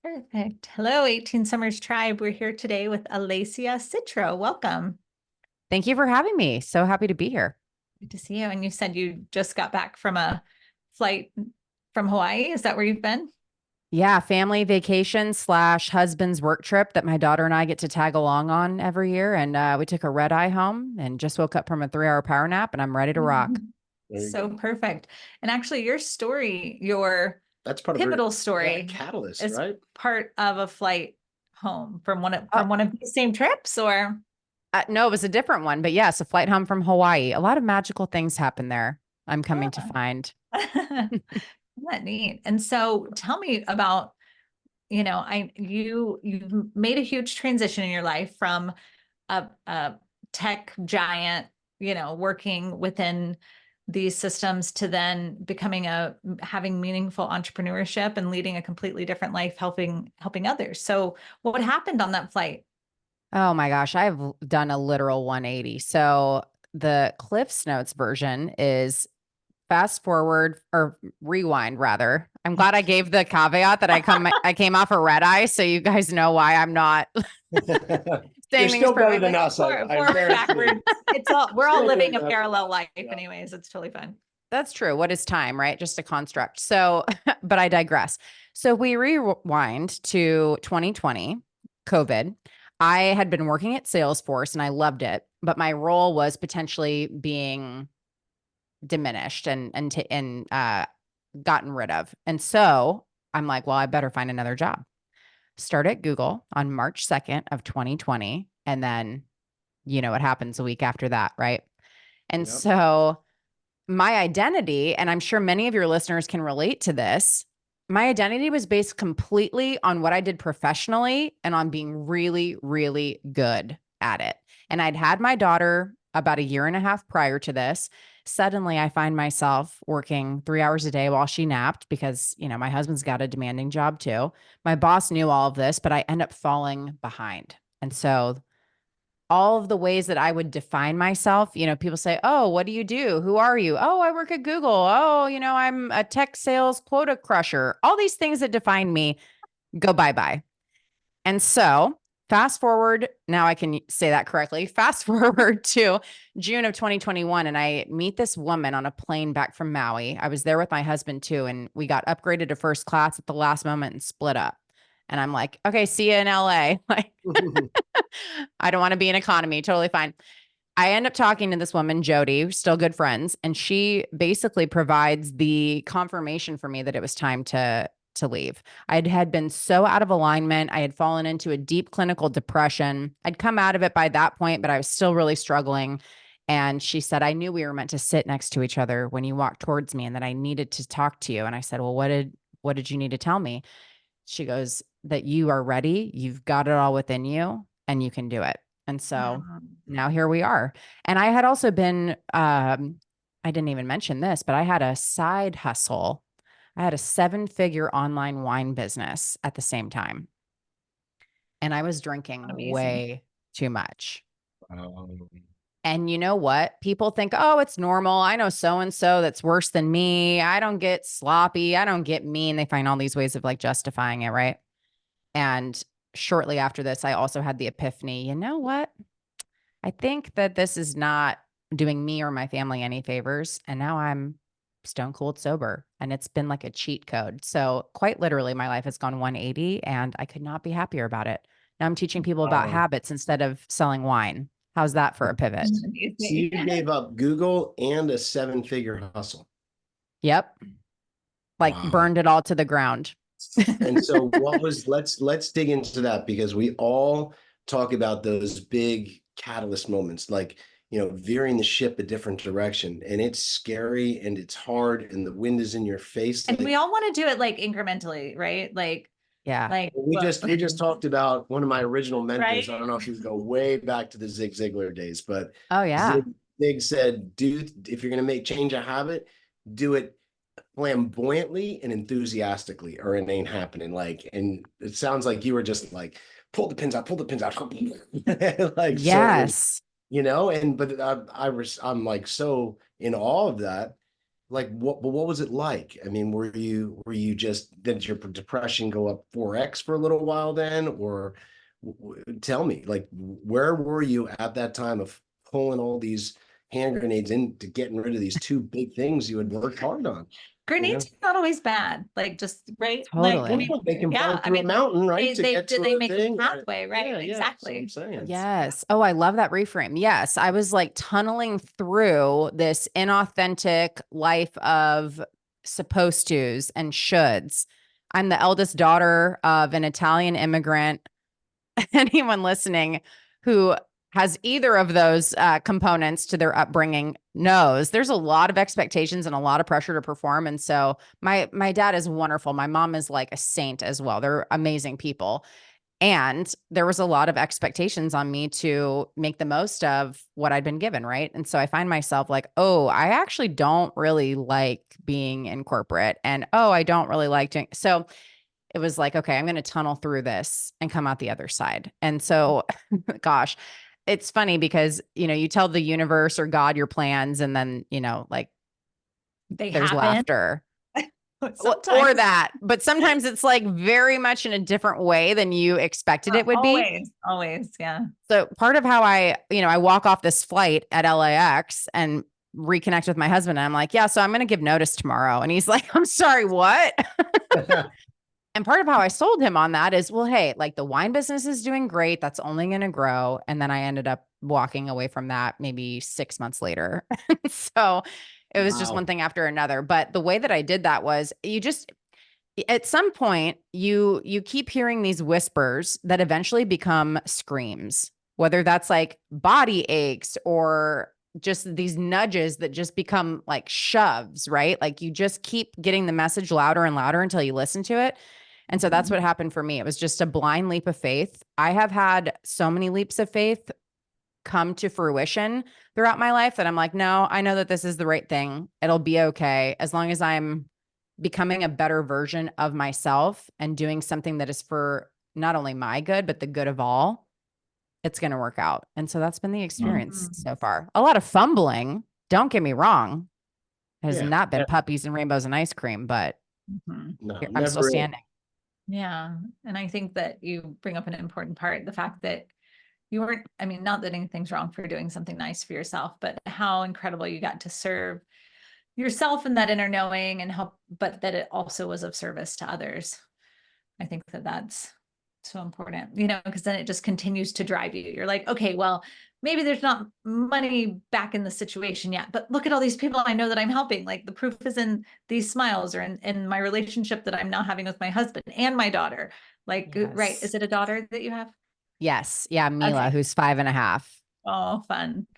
Perfect. Hello, 18 Summers Tribe. We're here today with Alessia Citro. Welcome. Thank you for having me. So happy to be here. Good to see you. And you said you just got back from a flight from Hawaii. Is that where you've been? Yeah, family vacation slash husband's work trip that my daughter and I get to tag along on every year. And we took a red eye home and just woke up from a 3-hour power nap and I'm ready to rock. Mhm. There you So go. perfect. And actually, your story, your That's part of her pivotal story, catalyst, is right? part of a flight home from one of Uh, these same trips, or no, it was a different one, but yes, a flight home from Hawaii. A lot of magical things happen there. I'm coming to ah. find. Isn't that neat? And so tell me about you've made a huge transition in your life from a tech giant, working within these systems to then becoming having meaningful entrepreneurship and leading a completely different life, helping others. So what happened on that flight? Oh my gosh, I've done a literal 180. So the Cliff's Notes version is fast forward or rewind rather. I'm glad I gave the caveat that I came off a red eye, so you guys know why I'm not You're saying things still better than perfectly. us. I'm Forward, very backwards. We're all still living doing a that. parallel life Yeah. anyways. It's totally fun. That's true. What is time, right? Just a construct. So, but I digress. So we rewind to 2020, COVID. I had been working at Salesforce and I loved it, but my role was potentially being diminished and gotten rid of. And so I'm like, well, I better find another job. Start at Google on March 2nd of 2020. And then you know what happens a week after that, right? And Yep. so my identity, and I'm sure many of your listeners can relate to this, my identity was based completely on what I did professionally and on being really, really good at it. And I'd had my daughter about a year and a half prior to this. Suddenly, I find myself working 3 hours a day while she napped because, my husband's got a demanding job too. My boss knew all of this, but I end up falling behind. And so all of the ways that I would define myself, people say, oh, what do you do? Who are you? Oh, I work at Google. Oh, I'm a tech sales quota crusher. All these things that define me go bye-bye. And so fast forward, now I can say that correctly. Fast forward to June of 2021, and I meet this woman on a plane back from Maui. I was there with my husband too, and we got upgraded to first class at the last moment and split up. And I'm like, okay, see you in LA. Like, I don't want to be in economy. Totally fine. I end up talking to this woman, Jody, still good friends, and she basically provides the confirmation for me that it was time to leave. Had been so out of alignment. I had fallen into a deep clinical depression. I'd come out of it by that point, but I was still really struggling. And she said, I knew we were meant to sit next to each other when you walked towards me and that I needed to talk to you. And I said, well, what did you need to tell me? She goes, that you are ready. You've got it all within you and you can do it. And so now here we are. And I had also been, I didn't even mention this, but I had a side hustle. I had a 7-figure online wine business at the same time. And I was drinking Amazing. way too much. Um, And you know what? People think, oh, it's normal. I know so and so that's worse than me. I don't get sloppy. I don't get mean. They find all these ways of like justifying it, right? And shortly after this, I also had the epiphany, you know what? I think that this is not doing me or my family any favors. And now I'm stone cold sober. And it's been like a cheat code. So, quite literally, my life has gone 180 and I could not be happier about it. Now I'm teaching people about um, habits instead of selling wine. How's that for a pivot? so you gave up Google and a 7-figure hustle. Yep. Like Wow. burned it all to the ground. And so let's dig into that because we all talk about those big catalyst moments, like, veering the ship a different direction. And it's scary and it's hard and the wind is in your face. And we Like all want to do it like incrementally, right? Yeah. we just talked about one of my original Right. mentors. I don't know if you go way back to the Zig Ziglar days, but Oh, Zig, yeah. Zig said, dude, if you're gonna make change a habit, do it flamboyantly and enthusiastically, or it ain't happening. Like, and it sounds like you were just like, pull the pins out, like so. Yes. And but I'm like so in awe of that. like what was it like? I mean, were you just, did your depression go up 4x for a little while then, or tell me, like, where were you at that time of pulling all these hand grenades into getting rid of these two big things you had worked hard on? You Grenades know, are not always bad. Like just right. Like, I well, Totally. mean, no, they can burn yeah, I through a mean, mountain, right, to get they to a make a thing. pathway, right? Yeah, yeah. That's what I'm Exactly. saying. Yes. Oh, I love that reframe. Yes. I was like tunneling through this inauthentic life of supposed tos and shoulds. I'm the eldest daughter of an Italian immigrant. Anyone listening who has either of those components to their upbringing knows there's a lot of expectations and a lot of pressure to perform. And so my dad is wonderful. My mom is like a saint as well. They're amazing people. And there was a lot of expectations on me to make the most of what I'd been given, right? And so I find myself like, oh, I actually don't really like being in corporate. And oh, I don't really like doing so. It was like, okay, I'm going to tunnel through this and come out the other side. And so, gosh, it's funny because, you tell the universe or God your plans, and then, like They there's happen laughter. Or sometimes. that, but sometimes it's like very much in a different way than you expected it would be. Always, yeah. So part of how I walk off this flight at LAX and reconnect with my husband, and I'm like, yeah, so I'm going to give notice tomorrow. And he's like, I'm sorry, what? And part of how I sold him on that is, well, hey, like the wine business is doing great. That's only going to grow. And then I ended up walking away from that maybe 6 months later. So it was just one Wow. thing after another. But the way that I did that was at some point you keep hearing these whispers that eventually become screams, whether that's like body aches or just these nudges that just become like shoves, right? Like you just keep getting the message louder and louder until you listen to it. And so that's what happened for me. It was just a blind leap of faith. I have had so many leaps of faith come to fruition throughout my life that I'm like, no, I know that this is the right thing. It'll be okay as long as I'm becoming a better version of myself and doing something that is for not only my good, but the good of all. It's going to work out. And so that's been the experience Mhm. so far. A lot of fumbling. Don't get me wrong. It has Yeah. not been Yeah. puppies and rainbows and ice cream, but Mhm. No, I'm still never. standing. Yeah. And I think that you bring up an important part, the fact that you weren't, I mean, not that anything's wrong for doing something nice for yourself, but how incredible you got to serve yourself in that inner knowing and help, but that it also was of service to others. I think that that's so important, because then it just continues to drive you. You're like, okay, well, maybe there's not money back in the situation yet, but look at all these people I know that I'm helping. Like the proof is in these smiles or in my relationship that I'm now having with my husband and my daughter. Like, right. Yes. Is it a daughter that you have? Yes. Yeah. Mila, Okay. who's 5.5. Oh, fun.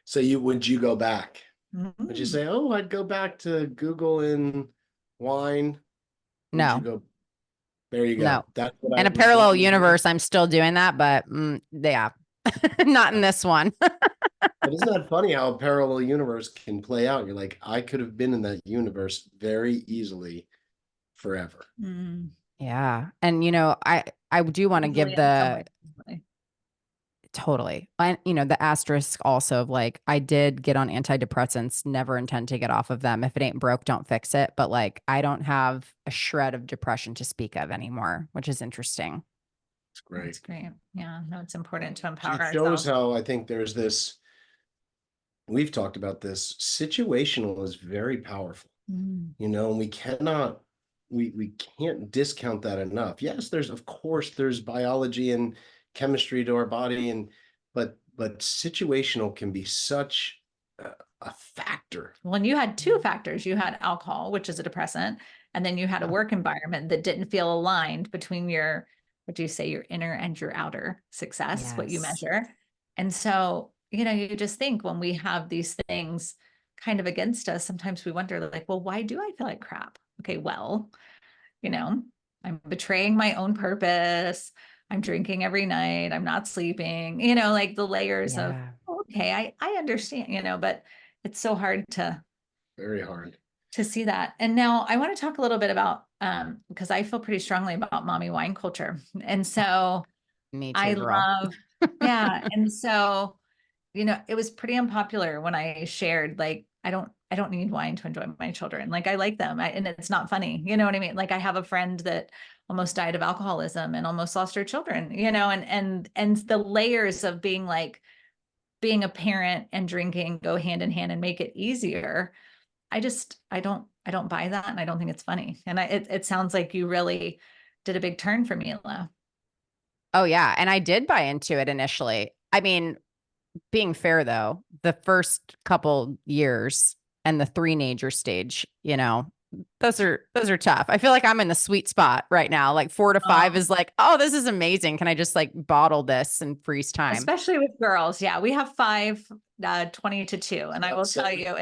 So would you go back? Would you Mm. say, oh, I'd go back to Google and wine? Would you No, go? There you no. go. That's what I In a was parallel hoping to hear. universe, I'm still doing that, but yeah, not in this one. But isn't that funny how a parallel universe can play out? You're like, I could have been in that universe very easily forever. Mm. Yeah. And I do want to give Easily in some the ways. Easily. totally. And the asterisk also of like I did get on antidepressants, never intend to get off of them. If it ain't broke, don't fix it. But like I don't have a shred of depression to speak of anymore, which is interesting. It's great. That's great. Yeah, no, it's important to empower It shows ourselves. how I think there's this, we've talked about this, situational is very powerful, Mm. and we can't discount that enough. Yes, of course there's biology and chemistry to our body, but situational can be such a factor. Well, and you had two factors. You had alcohol, which is a depressant, and then you had a Yeah. work environment that didn't feel aligned between what do you say, your inner and your outer success, what you Yes. measure. And so, you just think when we have these things kind of against us, sometimes we wonder, like, well, why do I feel like crap? Okay, well, you know, I'm betraying my own purpose. I'm drinking every night. I'm not sleeping, like the layers of, Yeah. okay, I understand, but it's so hard Very hard. to see that. And now I want to talk a little bit about, because I feel pretty strongly about mommy wine culture. And so Me I too, girl. love, yeah. And so, it was pretty unpopular when I shared, like, I don't need wine to enjoy my children. Like I like them and it's not funny. You know what I mean? Like I have a friend that almost died of alcoholism and almost lost her children, you know, and the layers of being like, being a parent and drinking go hand in hand and make it easier. I don't buy that. And I don't think it's funny. And it sounds like you really did a big turn for me, Ella. Oh yeah. And I did buy into it initially. I mean, being fair though, the first couple years and the three-nager stage, those are tough. I feel like I'm in the sweet spot right now. Like 4 to 5 is like, oh, this is amazing. Can I just like bottle this and freeze time? Especially with girls. Yeah. We have 5, 20 to 2. And I will tell you,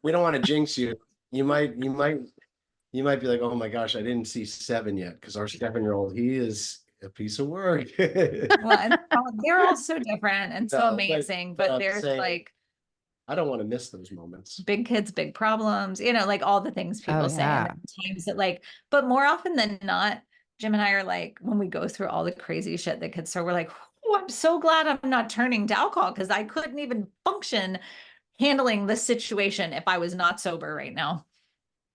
we don't want to jinx you. You might be like, oh my gosh, I didn't see 7 yet. Cause our 7-year-old, he is a piece of work. well, and they're all so different and so No, amazing, but but I'm there's saying, like I don't want to miss those moments. big kids, big problems, like all the things people say. yeah. And the times that but more often than not, Jim and I are like, when we go through all the crazy shit that kids are, we're like, oh, I'm so glad I'm not turning to alcohol because I couldn't even function handling this situation if I was not sober right now.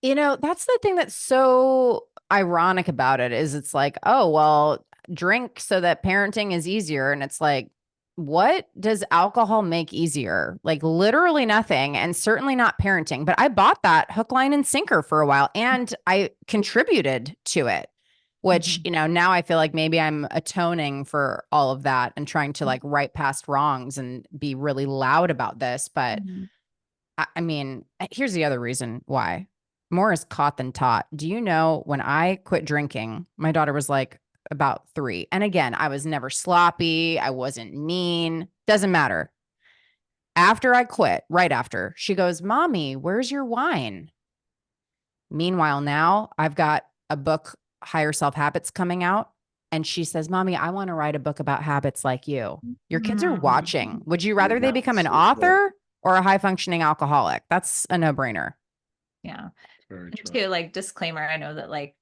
That's the thing that's so ironic about it is it's like, oh, well, drink so that parenting is easier. And it's like, what does alcohol make easier? Like literally nothing, and certainly not parenting. But I bought that hook, line, and sinker for a while, and I contributed to it, which, now I feel like maybe I'm atoning for all of that and trying to like right past wrongs and be really loud about this. But I mean, here's the other reason why. More is caught than taught. Do you know when I quit drinking, my daughter was like about 3. And again, I was never sloppy. I wasn't mean. Doesn't matter. After I quit, right after, she goes, Mommy, where's your wine? Meanwhile, now I've got a book, Higher Self Habits, coming out. And she says, Mommy, I want to write a book about habits like you. Your kids are watching. Would you rather they become an author or a high functioning alcoholic? That's a no-brainer. Yeah. Too, like disclaimer, I know that like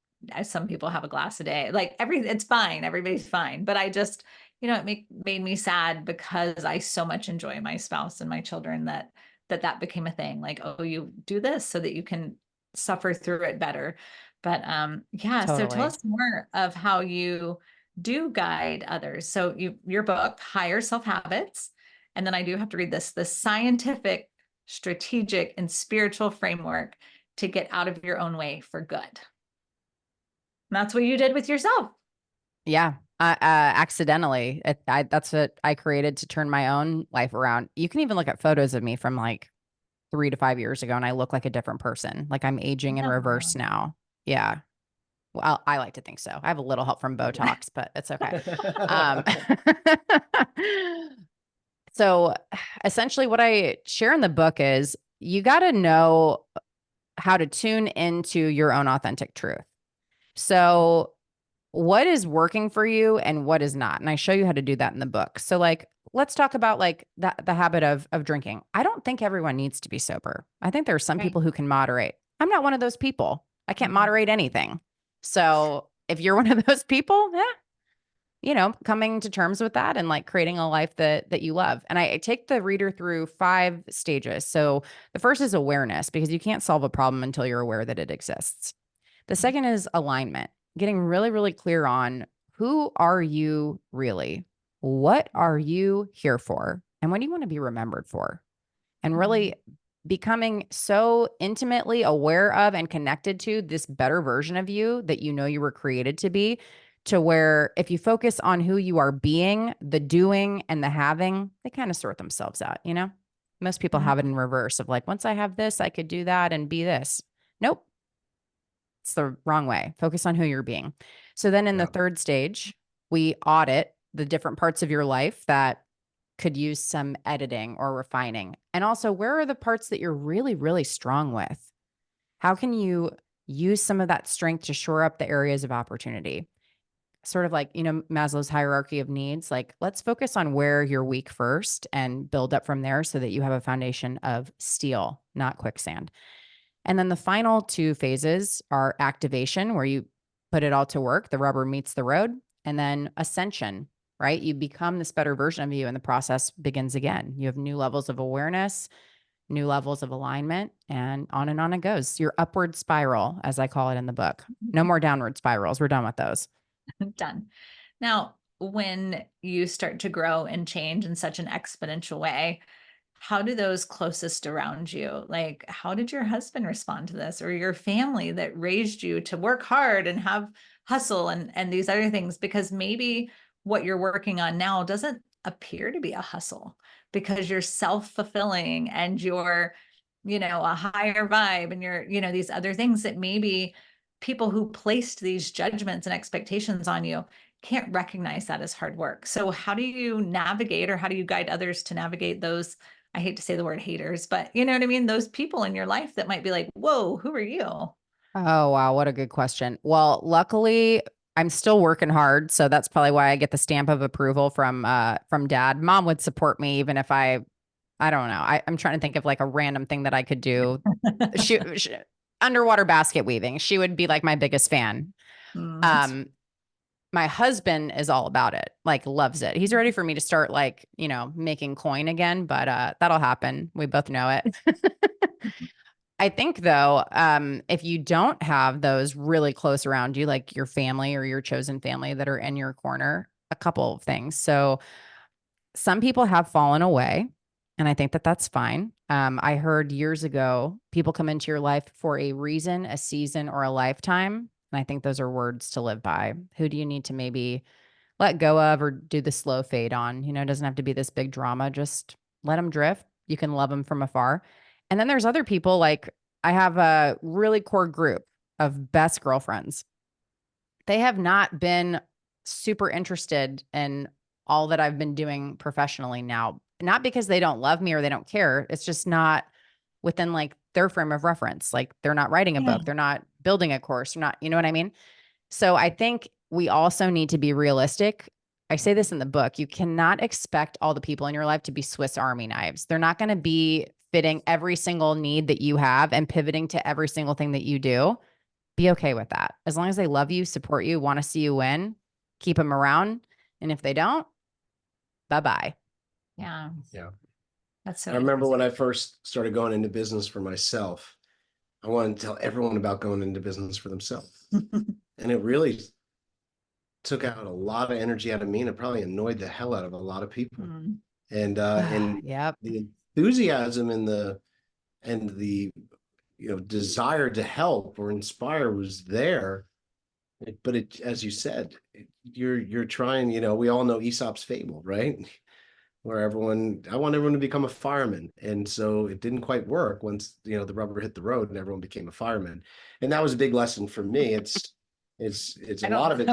some people have a glass a day, like it's fine. Everybody's fine. But I just, it made me sad because I so much enjoy my spouse and my children that became a thing. Like, oh, you do this so that you can suffer through it better. But yeah, Totally. So tell us more of how you do guide others. So your book, Higher Self Habits. And then I do have to read this, the scientific, strategic, and spiritual framework to get out of your own way for good. And that's what you did with yourself. Yeah. Accidentally. That's what I created to turn my own life around. You can even look at photos of me from like 3 to 5 years ago and I look like a different person. Like I'm aging in reverse now. Yeah. Well, I like to think so. I have a little help from Botox, but it's okay. So essentially what I share in the book is you got to know how to tune into your own authentic truth. So what is working for you and what is not? And I show you how to do that in the book. So like, let's talk about like the habit of drinking. I don't think everyone needs to be sober. I think there are some people who can moderate. I'm not one of those people. I can't moderate anything. So if you're one of those people, coming to terms with that and like creating a life that you love. And I take the reader through 5 stages. So the first is awareness, because you can't solve a problem until you're aware that it exists. The second is alignment, getting really, really clear on who are you really? What are you here for? And what do you want to be remembered for? And really becoming so intimately aware of and connected to this better version of you that you were created to be, to where if you focus on who you are being, the doing and the having, they kind of sort themselves out, Most people have it in reverse of like, once I have this, I could do that and be this. Nope. It's the wrong way. Focus on who you're being. So then in the third stage, we audit the different parts of your life that could use some editing or refining. And also, where are the parts that you're really, really strong with? How can you use some of that strength to shore up the areas of opportunity? Sort of like, Maslow's hierarchy of needs. Like, let's focus on where you're weak first and build up from there so that you have a foundation of steel, not quicksand. And then the final 2 phases are activation, where you put it all to work, the rubber meets the road, and then ascension, right? You become this better version of you and the process begins again. You have new levels of awareness, new levels of alignment, and on it goes. Your upward spiral, as I call it in the book. No more downward spirals. We're done with those. Done. Now, when you start to grow and change in such an exponential way, how do those closest around you, like, how did your husband respond to this, or your family that raised you to work hard and have hustle and these other things? Because maybe what you're working on now doesn't appear to be a hustle because you're self-fulfilling and you're, a higher vibe and you're, these other things that maybe people who placed these judgments and expectations on you can't recognize that as hard work. So how do you navigate, or how do you guide others to navigate those, I hate to say the word haters, but you know what I mean? Those people in your life that might be like, whoa, who are you? Oh, wow. What a good question. Well, luckily I'm still working hard. So that's probably why I get the stamp of approval from dad. Mom would support me even if I don't know. I'm trying to think of like a random thing that I could do. she underwater basket weaving. She would be like my biggest fan. My husband is all about it, like loves it. He's ready for me to start like, making coin again, but that'll happen. We both know it. I think though, if you don't have those really close around you, like your family or your chosen family that are in your corner, a couple of things. So some people have fallen away, and I think that that's fine. I heard years ago, people come into your life for a reason, a season, or a lifetime. And I think those are words to live by. Who do you need to maybe let go of or do the slow fade on? It doesn't have to be this big drama. Just let them drift. You can love them from afar. And then there's other people, like I have a really core group of best girlfriends. They have not been super interested in all that I've been doing professionally now, not because they don't love me or they don't care. It's just not within like their frame of reference. Like they're not writing a book. They're not building a course. They're not, you know what I mean? So I think we also need to be realistic. I say this in the book. You cannot expect all the people in your life to be Swiss Army knives. They're not going to be fitting every single need that you have and pivoting to every single thing that you do. Be okay with that. As long as they love you, support you, want to see you win, keep them around. And if they don't, bye-bye. Yeah. Yeah. That's so I remember when I first started going into business for myself, I wanted to tell everyone about going into business for themselves. And it really took out a lot of energy out of me, and it probably annoyed the hell out of a lot of people. And Yep. the enthusiasm and the desire to help or inspire was there. But it, as you said, you're trying, we all know Aesop's fable, right? Where I want everyone to become a fireman. And so it didn't quite work once, the rubber hit the road and everyone became a fireman. And that was a big lesson for me. It's a lot of it.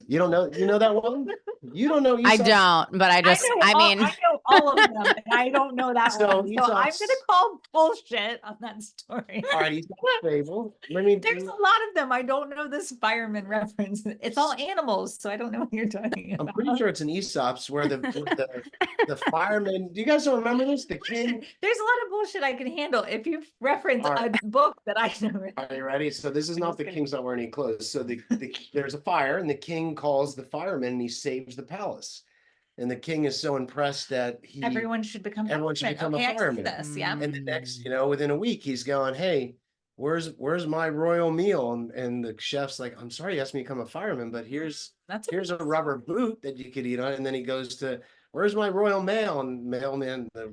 You don't know, that one? You don't know I Aesop's? don't, but I know all of them, and I don't know that So one. So I'm gonna call bullshit on that story. All right, Aesop's fable. There's a lot of them. I don't know this fireman reference. It's all animals, so I don't know what you're talking about. I'm pretty sure it's an Aesop's where the firemen. Do you guys don't remember this? The king. There's a lot of bullshit I can handle if you reference a book that I know. Are you ready? So this is not the king's not wearing any clothes. So there's a fire, and the king calls the firemen, and he saves the palace. And the king is so impressed that everyone should become a fireman. Yeah. And the next, within a week, he's going, "Hey, where's my royal meal?" And the chef's like, "I'm sorry, you asked me to become a fireman, but here's a rubber boot that you could eat on." And then he goes to, "Where's my royal mail?" And the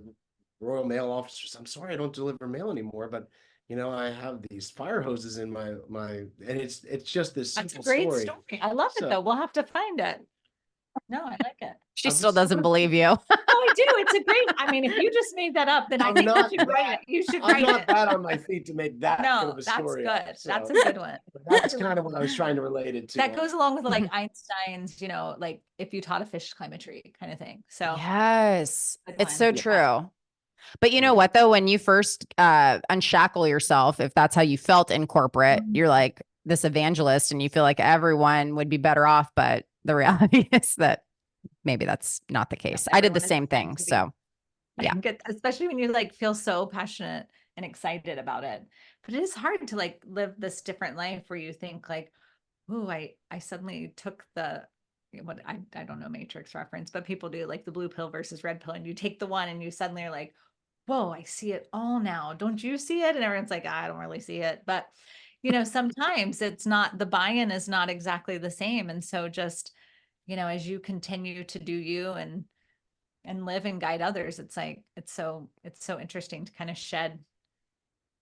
royal mail officer says, "I'm sorry, I don't deliver mail anymore, but I have these fire hoses in my," and it's just this simple story. I love it though. We'll have to find it. No, I like it. She still doesn't believe you. Oh, I do. It's a great. I mean, if you just made that up, then I think you should write it. You should write it. I'm not bad on my feet to make that kind of a story. That's good. That's a good one. That's kind of what I was trying to relate it to. That goes along with like Einstein's, like if you taught a fish to climb a tree kind of thing. So yes, it's so true. But you know what though, when you first unshackle yourself, if that's how you felt in corporate, you're like this evangelist and you feel like everyone would be better off, but the reality is that maybe that's not the case. I did the same thing. So yeah. Especially when you like feel so passionate and excited about it. But it is hard to like live this different life where you think like, oh, I suddenly took I don't know Matrix reference, but people do like the blue pill versus red pill, and you take the one and you suddenly are like, whoa, I see it all now. Don't you see it? And everyone's like, I don't really see it. But, you know, sometimes it's not, the buy-in is not exactly the same. And so just, you know, as you continue to do you and live and guide others, it's like, it's so interesting to kind of shed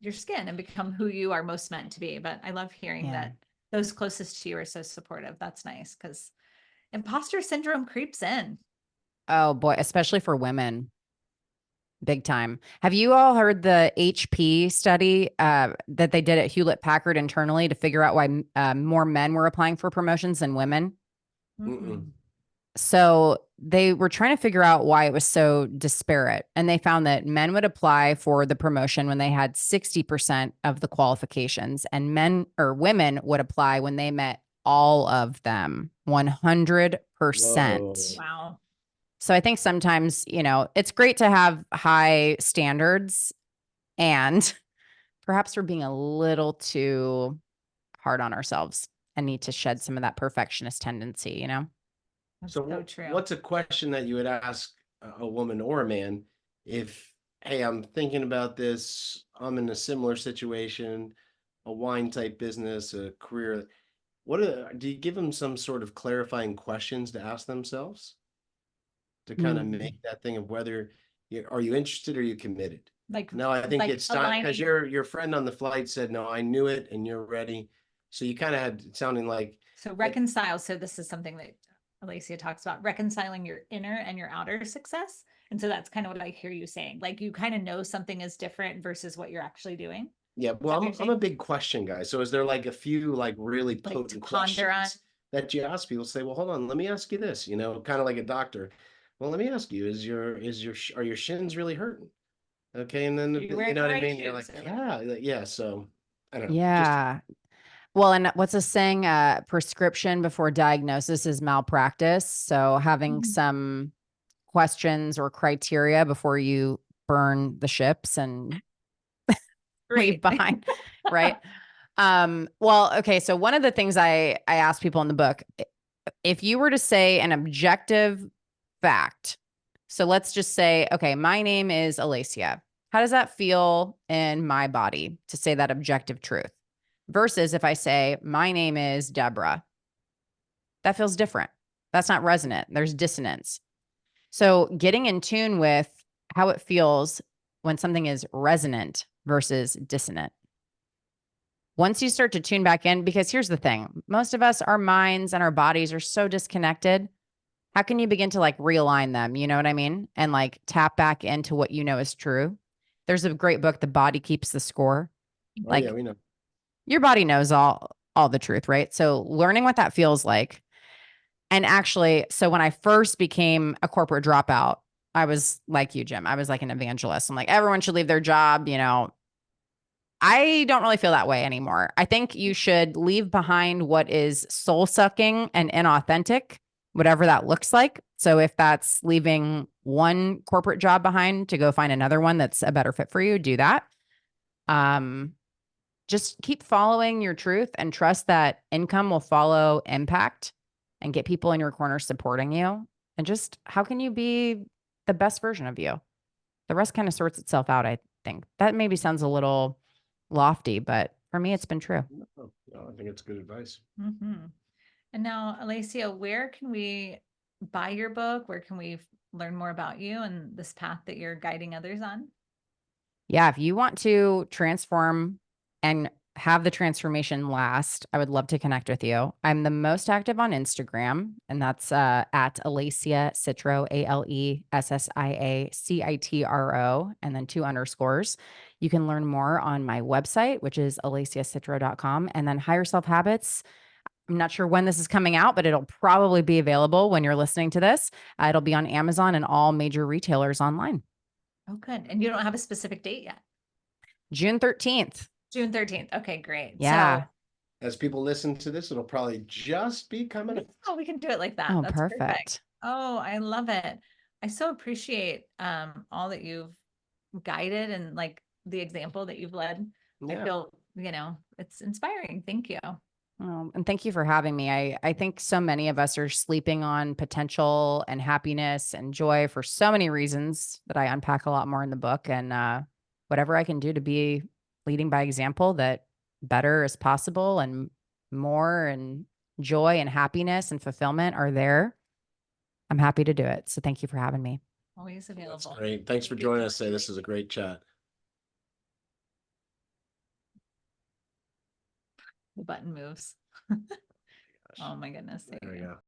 your skin and become who you are most meant to be. But I love hearing Yeah. that those closest to you are so supportive. That's nice because imposter syndrome creeps in. Oh boy, especially for women. Big time. Have you all heard the HP study that they did at Hewlett Packard internally to figure out why more men were applying for promotions than women? Mm-mm. So they were trying to figure out why it was so disparate. And they found that men would apply for the promotion when they had 60% of the qualifications, and women would apply when they met all of them, 100%. Whoa. Wow. So I think sometimes, you know, it's great to have high standards, and perhaps we're being a little too hard on ourselves and need to shed some of that perfectionist tendency, you know? That's So so true. what's a question that you would ask a woman or a man if, hey, I'm thinking about this, I'm in a similar situation, a wine type business, a career. Do you give them some sort of clarifying questions to ask themselves to kind of Mm. make that thing of whether are you interested or are you committed? Like, No, I think like it's time because aligning. your friend on the flight said, no, I knew it and you're ready. So you kind of had it sounding like, So reconcile. So this is something that Alessia talks about, reconciling your inner and your outer success. And so that's kind of what I hear you saying. Like you kind of know something is different versus what you're actually doing. Is yeah, that well, what you're I'm a saying? big question guy. So is there like a few like really Like to potent ponder on. questions that you ask people? Say, well, hold on, let me ask you this. You know, kind of like a doctor. Well, let me ask you: are your shins really hurting? Okay, and then Are you you wearing know the what I right mean. You're shoes? like, yeah, yeah. So I don't know. Just Yeah. Well, and what's a saying? Prescription before diagnosis is malpractice. So having Mhm. some questions or criteria before you burn the ships and leave Great. behind, right? Well, okay. So one of the things I ask people in the book, if you were to say an objective fact, so let's just say, okay, my name is Alessia. How does that feel in my body to say that objective truth? Versus if I say, my name is Deborah, that feels different. That's not resonant. There's dissonance. So getting in tune with how it feels when something is resonant versus dissonant. Once you start to tune back in, because here's the thing, most of us, our minds and our bodies are so disconnected. How can you begin to like realign them? You know what I mean? And like tap back into what you know is true. There's a great book, The Body Keeps the Score. oh yeah, Like we know. your body knows all the truth, right? So learning what that feels like. And actually, so when I first became a corporate dropout, I was like you, Jim. I was like an evangelist. I'm like, everyone should leave their job, you know. I don't really feel that way anymore. I think you should leave behind what is soul sucking and inauthentic, whatever that looks like. So if that's leaving one corporate job behind to go find another one that's a better fit for you, do that. Um, just keep following your truth and trust that income will follow impact and get people in your corner supporting you. And just how can you be the best version of you? The rest kind of sorts itself out, I think. That maybe sounds a little lofty, but for me, it's been true. No, no, I think it's good advice. Mm-hmm. And now, Alessia, where can we buy your book? Where can we learn more about you and this path that you're guiding others on? Yeah, if you want to transform and have the transformation last, I would love to connect with you. I'm the most active on Instagram, and that's at Alessia Citro, ALESSIACITRO, and then 2 underscores. You can learn more on my website, which is alessiacitro.com, and then Higher Self Habits. I'm not sure when this is coming out, but it'll probably be available when you're listening to this. It'll be on Amazon and all major retailers online. Oh, good. And you don't have a specific date yet. June 13th. June 13th. Okay, great. Yeah. So, As people listen to this, it'll probably just be coming up. oh, we can do it like that. Oh, That's perfect. perfect. Oh, I love it. I so appreciate all that you've guided and like the example that you've led. I Yeah. feel, it's inspiring. Thank you. And thank you for having me. I think so many of us are sleeping on potential and happiness and joy for so many reasons that I unpack a lot more in the book. And whatever I can do to be leading by example, that better is possible and more and joy and happiness and fulfillment are there, I'm happy to do it. So thank you for having me. Always That's available. great. Thanks for joining us today. This is a great chat. The button moves. Oh my goodness. There we go.